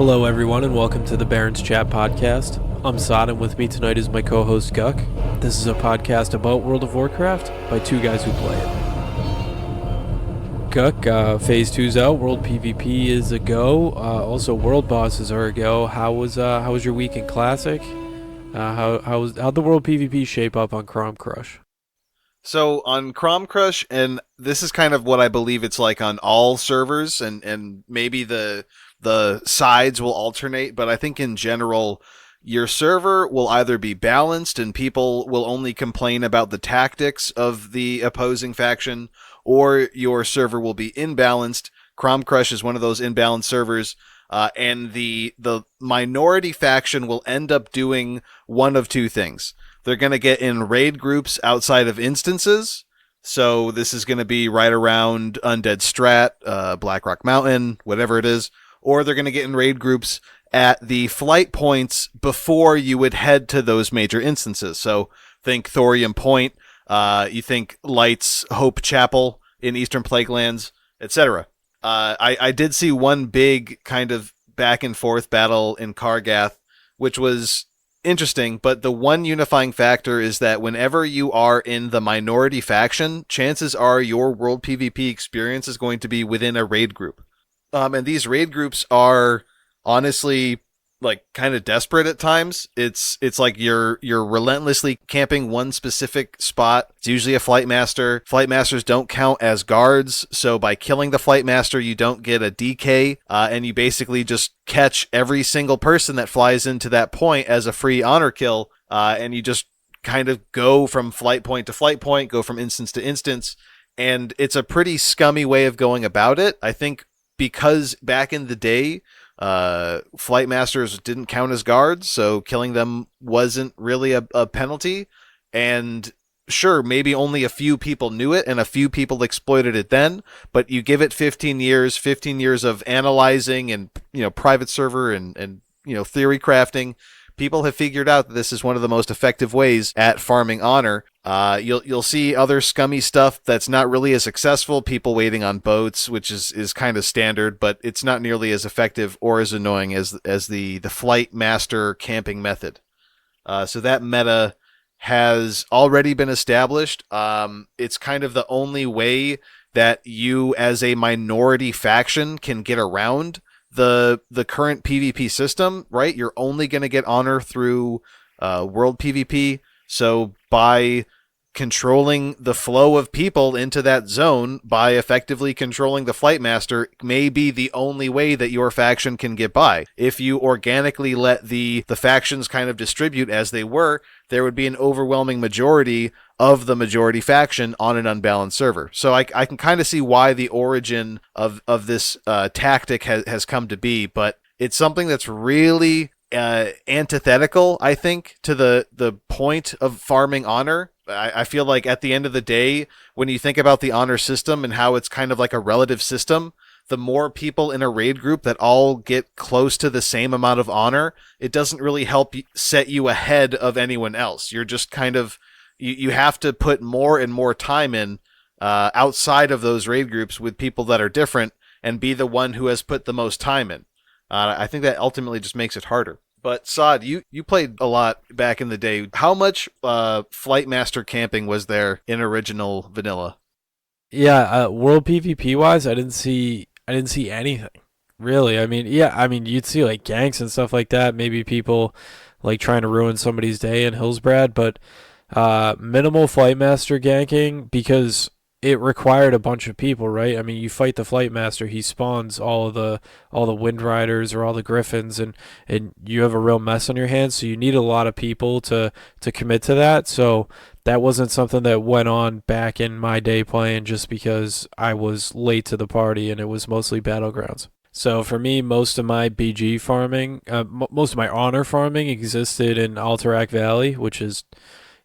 Hello, everyone, and welcome to the Barrens Chat podcast. I'm Sod, and with me tonight is my co-host Guck. This is a podcast about World of Warcraft by two guys who play it. Guck, Phase 2's out. World PvP is a go. Also, World Bosses are a go. How was your week in Classic? How'd the World PvP shape up on Crom Crush? So on Crom Crush, and this is kind of what I believe it's like on all servers, and maybe the sides will alternate, but I think in general, your server will either be balanced and people will only complain about the tactics of the opposing faction, or your server will be imbalanced. Crom Crush is one of those imbalanced servers, and the minority faction will end up doing one of two things. They're going to get in raid groups outside of instances. So this is going to be right around Undead Strat, Blackrock Mountain, whatever it is. Or they're going to get in raid groups at the flight points before you would head to those major instances. So think Thorium Point, you think Lights Hope Chapel in Eastern Plaguelands, etc. I did see one big kind of back and forth battle in Kargath, which was interesting, but the one unifying factor is that whenever you are in the minority faction, chances are your world PvP experience is going to be within a raid group. And these raid groups are honestly like kind of desperate at times. It's like you're relentlessly camping one specific spot. It's usually a flight master. Flight masters don't count as guards, so by killing the flight master, you don't get a DK, and you basically just catch every single person that flies into that point as a free honor kill, and you just kind of go from flight point to flight point, go from instance to instance, and it's a pretty scummy way of going about it. I think because back in the day, flight masters didn't count as guards, so killing them wasn't really a penalty. And sure, maybe only a few people knew it and a few people exploited it then, but you give it 15 years of analyzing and, private server and theory crafting. People have figured out that this is one of the most effective ways at farming honor. You'll see other scummy stuff that's not really as successful. People waiting on boats, which is kind of standard, but it's not nearly as effective or as annoying as the flight master camping method. So that meta has already been established. It's kind of the only way that you as a minority faction can get around the current PvP system, right? You're only going to get honor through world PvP. So by controlling the flow of people into that zone, by effectively controlling the flight master, may be the only way that your faction can get by. If you organically let the factions kind of distribute as they were, there would be an overwhelming majority of the majority faction on an unbalanced server. So I can kind of see why the origin of this tactic has come to be, but it's something that's really antithetical, I think, to the point of farming honor. I feel like at the end of the day, when you think about the honor system and how it's kind of like a relative system, the more people in a raid group that all get close to the same amount of honor, it doesn't really help set you ahead of anyone else. You're just kind of, you have to put more and more time in outside of those raid groups with people that are different and be the one who has put the most time in. I think that ultimately just makes it harder. But Sod, you played a lot back in the day. How much flight master camping was there in original vanilla? Yeah, world PvP wise, I didn't see anything really. I mean, you'd see like ganks and stuff like that. Maybe people like trying to ruin somebody's day in Hillsbrad, but minimal flight master ganking because it required a bunch of people, right? I mean, you fight the flight master, he spawns all the wind riders or all the griffins, and you have a real mess on your hands. So you need a lot of people to commit to that. So that wasn't something that went on back in my day playing just because I was late to the party and it was mostly battlegrounds. So for me, most of my BG farming, most of my honor farming existed in Alterac Valley, which is,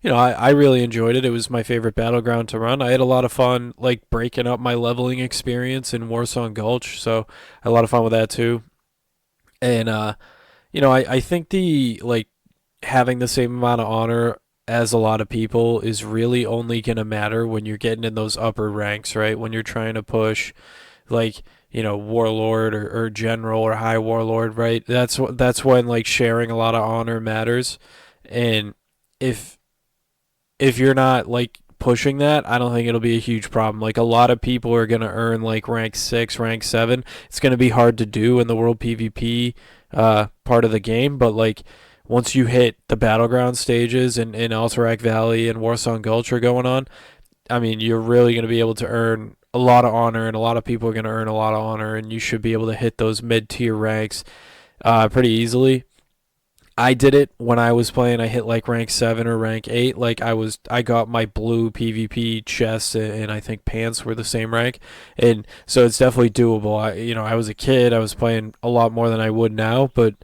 I really enjoyed it. It was my favorite battleground to run. I had a lot of fun, like, breaking up my leveling experience in Warsong Gulch, so I had a lot of fun with that, too. And, I think having the same amount of honor as a lot of people is really only going to matter when you're getting in those upper ranks, right? When you're trying to push like warlord or general or high warlord, right? That's when like sharing a lot of honor matters, and if if you're not like pushing that, I don't think it'll be a huge problem. Like a lot of people are gonna earn like rank 6, rank 7. It's gonna be hard to do in the world PvP part of the game, but like once you hit the battleground stages in Alterac Valley and Warsong Gulch are going on, I mean, you're really going to be able to earn a lot of honor, and a lot of people are going to earn a lot of honor, and you should be able to hit those mid tier ranks pretty easily. I did it when I was playing. I hit like rank 7 or rank 8. Like I got my blue PvP chest, and I think pants were the same rank, and so it's definitely doable. I was a kid. I was playing a lot more than I would now, but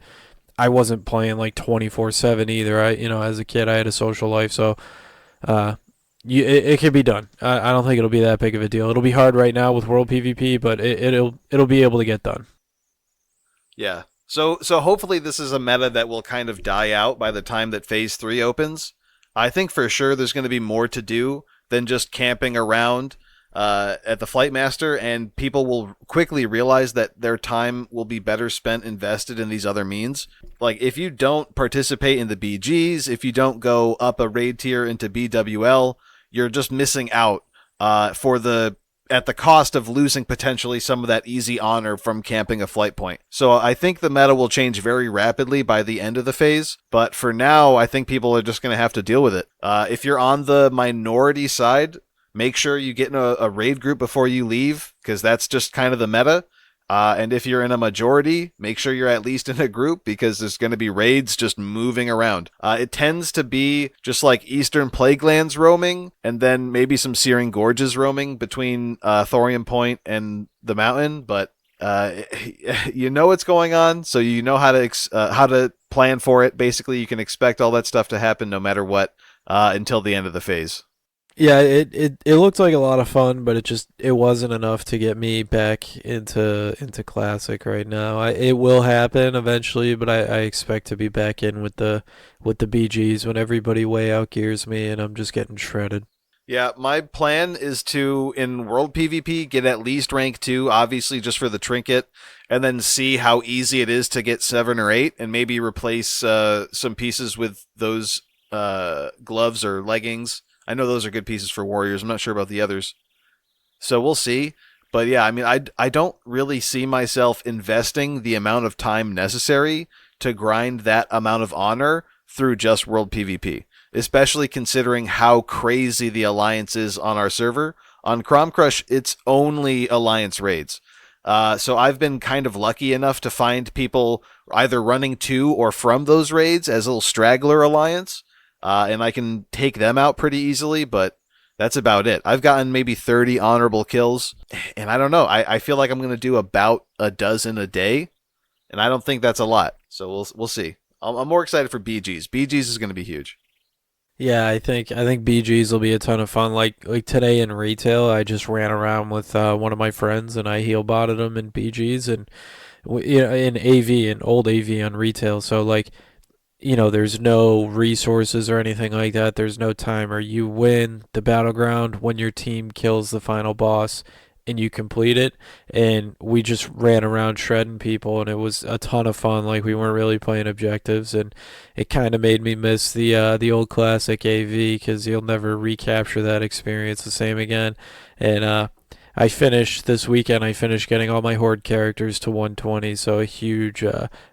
I wasn't playing like 24/7 either. As a kid, I had a social life, so uh, it can be done. I don't think it'll be that big of a deal. It'll be hard right now with World PvP, but it'll be able to get done. Yeah. So hopefully this is a meta that will kind of die out by the time that Phase 3 opens. I think for sure there's going to be more to do than just camping around at the Flight Master, and people will quickly realize that their time will be better spent invested in these other means. Like, if you don't participate in the BGs, if you don't go up a raid tier into BWL, you're just missing out for the at the cost of losing potentially some of that easy honor from camping a flight point. So I think the meta will change very rapidly by the end of the phase, but for now, I think people are just going to have to deal with it. If you're on the minority side, make sure you get in a raid group before you leave, because that's just kind of the meta. And if you're in a majority, make sure you're at least in a group, because there's going to be raids just moving around. It tends to be just like Eastern Plaguelands roaming, and then maybe some Searing Gorges roaming between Thorium Point and the mountain. But you know what's going on, so you know how to plan for it. Basically, you can expect all that stuff to happen no matter what until the end of the phase. Yeah, it looked like a lot of fun, but it wasn't enough to get me back into classic right now. It will happen eventually, but I expect to be back in with the BGs when everybody way outgears me and I'm just getting shredded. Yeah, my plan is to, in World PvP, get at least rank 2, obviously just for the trinket, and then see how easy it is to get 7 or 8, and maybe replace some pieces with those gloves or leggings. I know those are good pieces for warriors. I'm not sure about the others. So we'll see. But yeah, I mean, I don't really see myself investing the amount of time necessary to grind that amount of honor through just World PvP, especially considering how crazy the alliance is on our server. On Crom Crush, it's only alliance raids. So I've been kind of lucky enough to find people either running to or from those raids as a little straggler alliance, and I can take them out pretty easily, but that's about it. I've gotten maybe 30 honorable kills, and I don't know. I feel like I'm going to do about a dozen a day, and I don't think that's a lot. So we'll see. I'm more excited for BGs. BGs is going to be huge. Yeah, I think BGs will be a ton of fun. Like today in retail, I just ran around with one of my friends and I heal botted him in BGs and in AV in old AV on retail. So like there's no resources or anything like that. There's no timer. You win the battleground when your team kills the final boss and you complete it. And we just ran around shredding people, and it was a ton of fun. Like we weren't really playing objectives, and it kind of made me miss the old classic AV because you'll never recapture that experience the same again. And I finished this weekend. I finished getting all my horde characters to 120, so a huge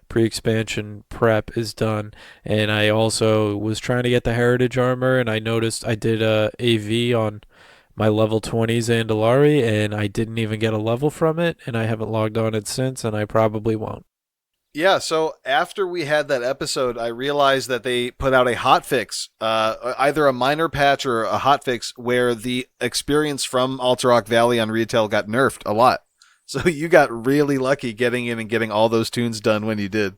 pre-expansion prep is done. And I also was trying to get the heritage armor, and I noticed I did AV on my level 20s Andalari, and I didn't even get a level from it, and I haven't logged on it since, and I probably won't. Yeah, so after we had that episode, I realized that they put out a hotfix, either a minor patch or a hotfix, where the experience from Alterock Valley on retail got nerfed a lot. So you got really lucky getting in and getting all those tunes done when you did.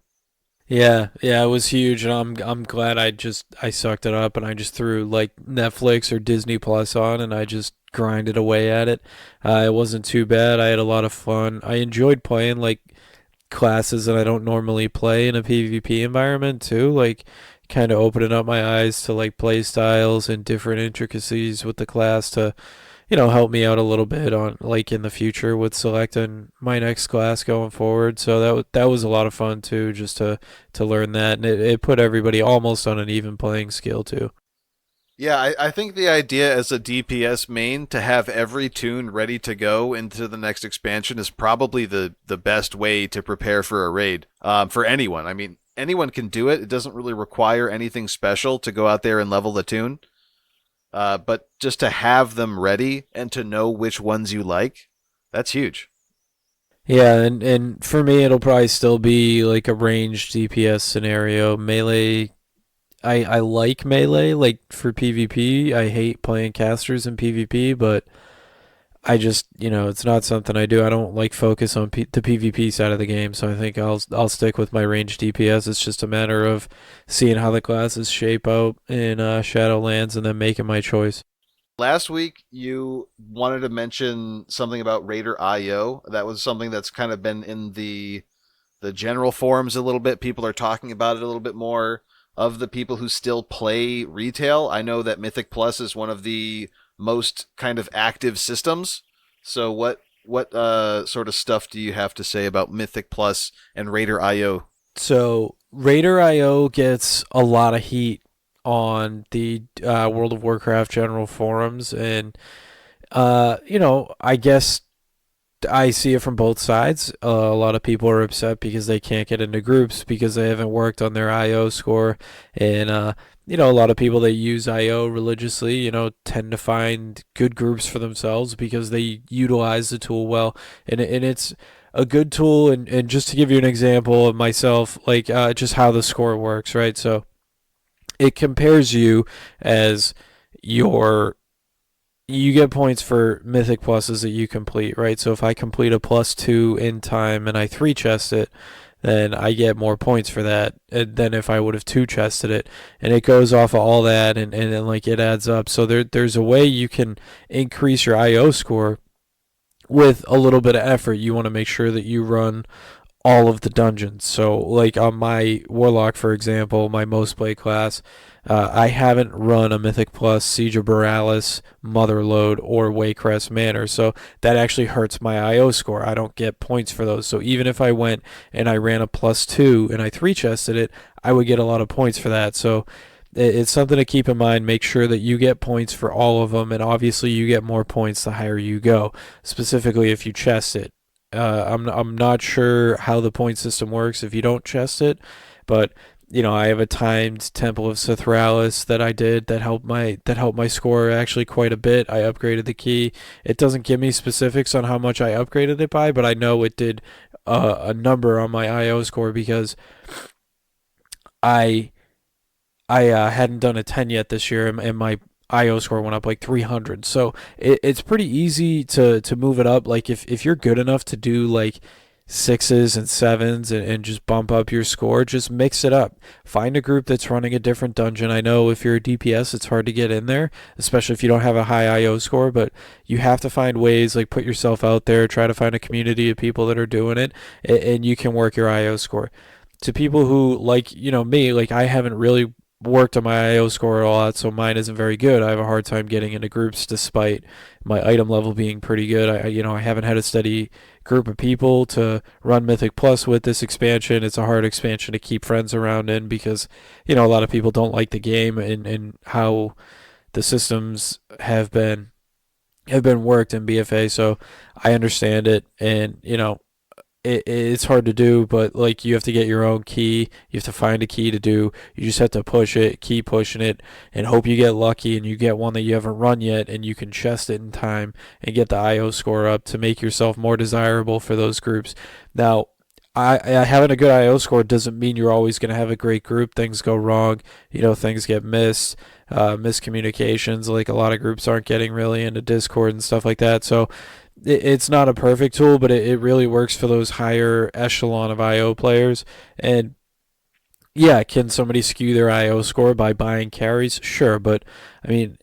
Yeah, it was huge, and I'm glad I sucked it up and I just threw like Netflix or Disney Plus on and I just grinded away at it. It wasn't too bad. I had a lot of fun. I enjoyed playing like classes that I don't normally play in a PvP environment too, like kind of opening up my eyes to like play styles and different intricacies with the class to help me out a little bit on like in the future with selecting my next class going forward. So that was a lot of fun too, just to learn that, and it put everybody almost on an even playing scale too. Yeah, I think the idea as a DPS main to have every tune ready to go into the next expansion is probably the best way to prepare for a raid for anyone. I mean, anyone can do it. It doesn't really require anything special to go out there and level the tune. But just to have them ready and to know which ones you like, that's huge. Yeah, and for me, it'll probably still be like a ranged DPS scenario. Melee, I like melee like for PvP. I hate playing casters in PvP, but I just, it's not something I do. I don't like focus on the PvP side of the game, so I think I'll stick with my ranged DPS. It's just a matter of seeing how the classes shape out in Shadowlands and then making my choice. Last week, you wanted to mention something about Raider IO. That was something that's kind of been in the general forums a little bit. People are talking about it a little bit more. Of the people who still play retail, I know that Mythic Plus is one of the most kind of active systems. So what sort of stuff do you have to say about Mythic Plus and Raider IO? So Raider IO gets a lot of heat on the World of Warcraft general forums, and I guess I see it from both sides. A lot of people are upset because they can't get into groups because they haven't worked on their IO score, and a lot of people that use IO religiously, tend to find good groups for themselves because they utilize the tool well, and it's a good tool. And just to give you an example of myself, like just how the score works, right? So it compares you as your you get points for mythic pluses that you complete, right? So if I complete a +2 in time and I three chest it, then I get more points for that than if I would have two chested it. And it goes off of all that, and then like it adds up. So there's a way you can increase your IO score with a little bit of effort. You want to make sure that you run all of the dungeons. So, like on my Warlock, for example, my most played class, I haven't run a Mythic Plus, Siege of Borealis, Motherlode, or Waycrest Manor. So that actually hurts my IO score. I don't get points for those. So even if I went and I ran a +2 and I three chested it, I would get a lot of points for that. So it's something to keep in mind. Make sure that you get points for all of them, and obviously you get more points the higher you go. Specifically, if you chest it, I'm not sure how the point system works if you don't chest it, but I have a timed Temple of Sithralis that I did that helped my score actually quite a bit. I upgraded the key. It doesn't give me specifics on how much I upgraded it by, but I know it did a number on my IO score because I I hadn't done a 10 yet this year, and my IO score went up like 300. So it's pretty easy to move it up. Like if you're good enough to do like sixes and sevens and just bump up your score, just mix it up. Find a group that's running a different dungeon. I know if you're a DPS, it's hard to get in there, especially if you don't have a high IO score, but you have to find ways, like put yourself out there, try to find a community of people that are doing it, and you can work your IO score. To people who like me, like I haven't really worked on my IO score a lot, so mine isn't very good. I have a hard time getting into groups despite my item level being pretty good. I haven't had a steady group of people to run Mythic Plus with this expansion. It's a hard expansion to keep friends around in because a lot of people don't like the game and how the systems have been worked in BFA. So I understand it, and it's hard to do, but like you have to get your own key. You have to find a key to do. You just have to push it, keep pushing it, and hope you get lucky and you get one that you haven't run yet, and you can chest it in time and get the IO score up to make yourself more desirable for those groups. Now, having a good IO score doesn't mean you're always going to have a great group. Things go wrong. Things get missed, miscommunications. Like a lot of groups aren't getting really into Discord and stuff like that. So it's not a perfect tool, but it really works for those higher echelon of IO players. And yeah, can somebody skew their IO score by buying carries? Sure, but I mean,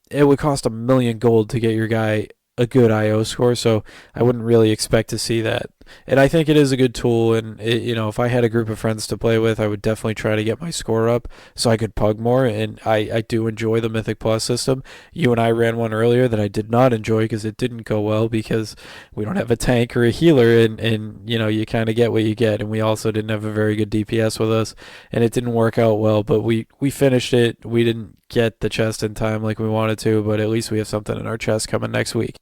it would cost 1,000,000 gold to get your guy a good IO score, so I wouldn't really expect to see that. And I think it is a good tool. And if I had a group of friends to play with, I would definitely try to get my score up so I could pug more. And I do enjoy the Mythic Plus system. You and I ran one earlier that I did not enjoy because it didn't go well because we don't have a tank or a healer, and you kind of get what you get. And we also didn't have a very good DPS with us, and it didn't work out well. But we finished it. We didn't get the chest in time like we wanted to, but at least we have something in our chest coming next week.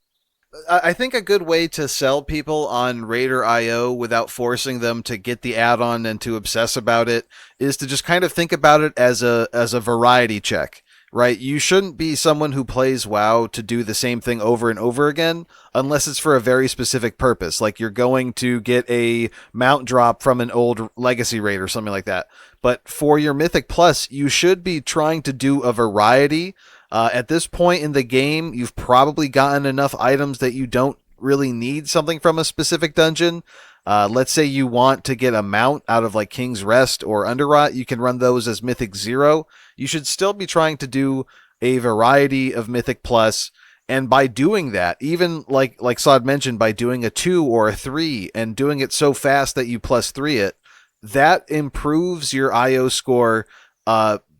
I think a good way to sell people on Raider IO without forcing them to get the add-on and to obsess about it is to just kind of think about it as a variety check, right? You shouldn't be someone who plays WoW to do the same thing over and over again unless it's for a very specific purpose, like you're going to get a mount drop from an old legacy raid or something like that. But for your Mythic Plus, you should be trying to do a variety. At this point in the game, you've probably gotten enough items that you don't really need something from a specific dungeon. Let's say you want to get a mount out of like King's Rest or Underrot, you can run those as Mythic Zero. You should still be trying to do a variety of Mythic Plus. And by doing that, even like Sod mentioned, by doing a 2 or a 3 and doing it so fast that you plus 3 it, that improves your IO score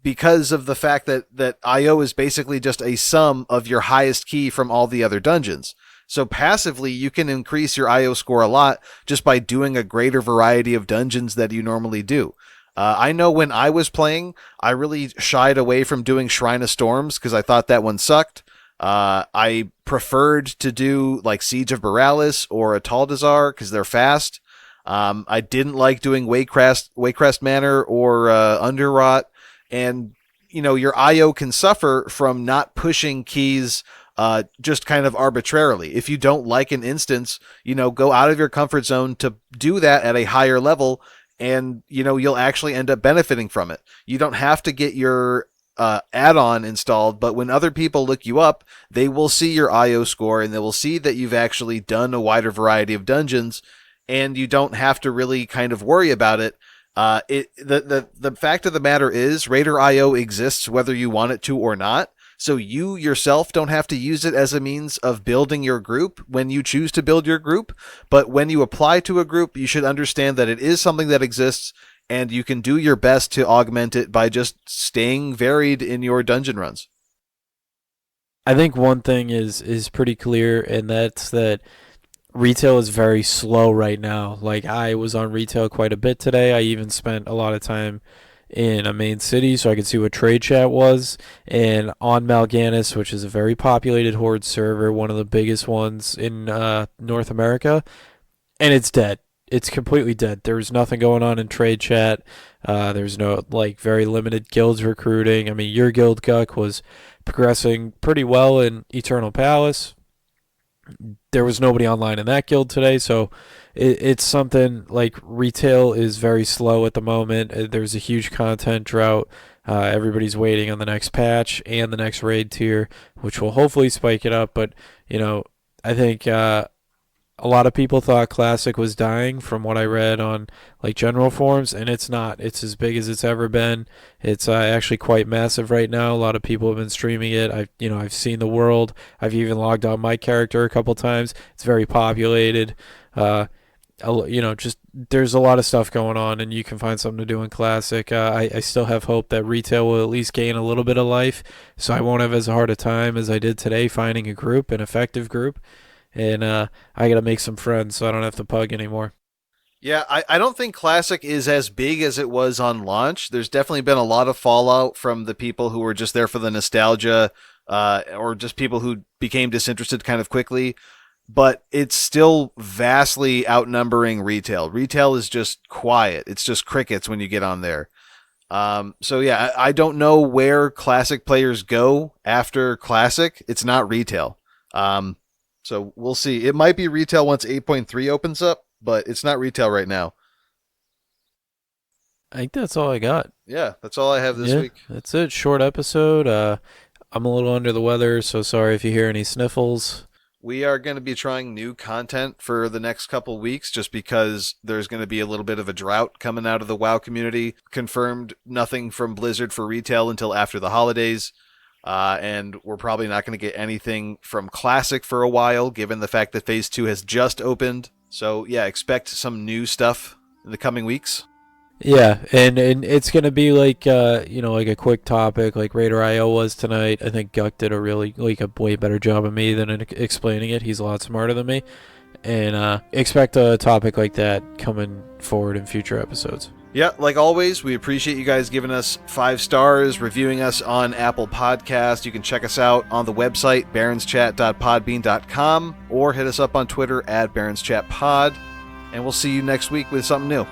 because of the fact that IO is basically just a sum of your highest key from all the other dungeons. So passively, you can increase your IO score a lot just by doing a greater variety of dungeons that you normally do. I know when I was playing, I really shied away from doing Shrine of Storms because I thought that one sucked. I preferred to do like Siege of Borealis or a Taldazar because they're fast. I didn't like doing Waycrest Manor or Underrot. And, your IO can suffer from not pushing keys just kind of arbitrarily. If you don't like an instance, go out of your comfort zone to do that at a higher level, and, you'll actually end up benefiting from it. You don't have to get your add-on installed, but when other people look you up, they will see your IO score, and they will see that you've actually done a wider variety of dungeons, and you don't have to really kind of worry about it. The fact of the matter is Raider IO exists whether you want it to or not. So you yourself don't have to use it as a means of building your group when you choose to build your group. But when you apply to a group, you should understand that it is something that exists, and you can do your best to augment it by just staying varied in your dungeon runs. I think one thing is pretty clear, and that's that retail is very slow right now. Like, I was on retail quite a bit today. I even spent a lot of time in a main city so I could see what trade chat was. And on Mal'Ganis, which is a very populated Horde server, one of the biggest ones in North America, and it's dead. It's completely dead. There's nothing going on in trade chat. There's no very limited guilds recruiting. I mean, your guild Guck was progressing pretty well in Eternal Palace. There was nobody online in that guild today, so it's something like retail is very slow at the moment. There's a huge content drought. Everybody's waiting on the next patch and the next raid tier, which will hopefully spike it up. But I think a lot of people thought Classic was dying from what I read on general forums, and it's not. It's as big as it's ever been. It's actually quite massive right now. A lot of people have been streaming it. I've seen the world. I've even logged on my character a couple times. It's very populated. Just there's a lot of stuff going on, and you can find something to do in Classic. I still have hope that retail will at least gain a little bit of life, so I won't have as hard a time as I did today finding a group, an effective group. And I gotta make some friends so I don't have to pug anymore. Yeah, I don't think Classic is as big as it was on launch. There's definitely been a lot of fallout from the people who were just there for the nostalgia, or just people who became disinterested kind of quickly. But it's still vastly outnumbering retail. Retail is just quiet. It's just crickets when you get on there. So yeah, I don't know where Classic players go after Classic. It's not retail. So we'll see. It might be retail once 8.3 opens up, but it's not retail right now. I think that's all I got. Yeah, that's all I have this week. That's it. Short episode. I'm a little under the weather, so sorry if you hear any sniffles. We are going to be trying new content for the next couple weeks just because there's going to be a little bit of a drought coming out of the WoW community. Confirmed nothing from Blizzard for retail until after the holidays. And we're probably not going to get anything from Classic for a while, given the fact that Phase 2 has just opened. So yeah, expect some new stuff in the coming weeks. Yeah, and it's gonna be like like a quick topic like Raider IO was tonight. I think Guck did a way better job of me than explaining it. He's a lot smarter than me, and expect a topic like that coming forward in future episodes. Yeah, like always, we appreciate you guys giving us 5 stars, reviewing us on Apple Podcast. You can check us out on the website, baronschat.podbean.com, or hit us up on Twitter @baronschatpod. And we'll see you next week with something new.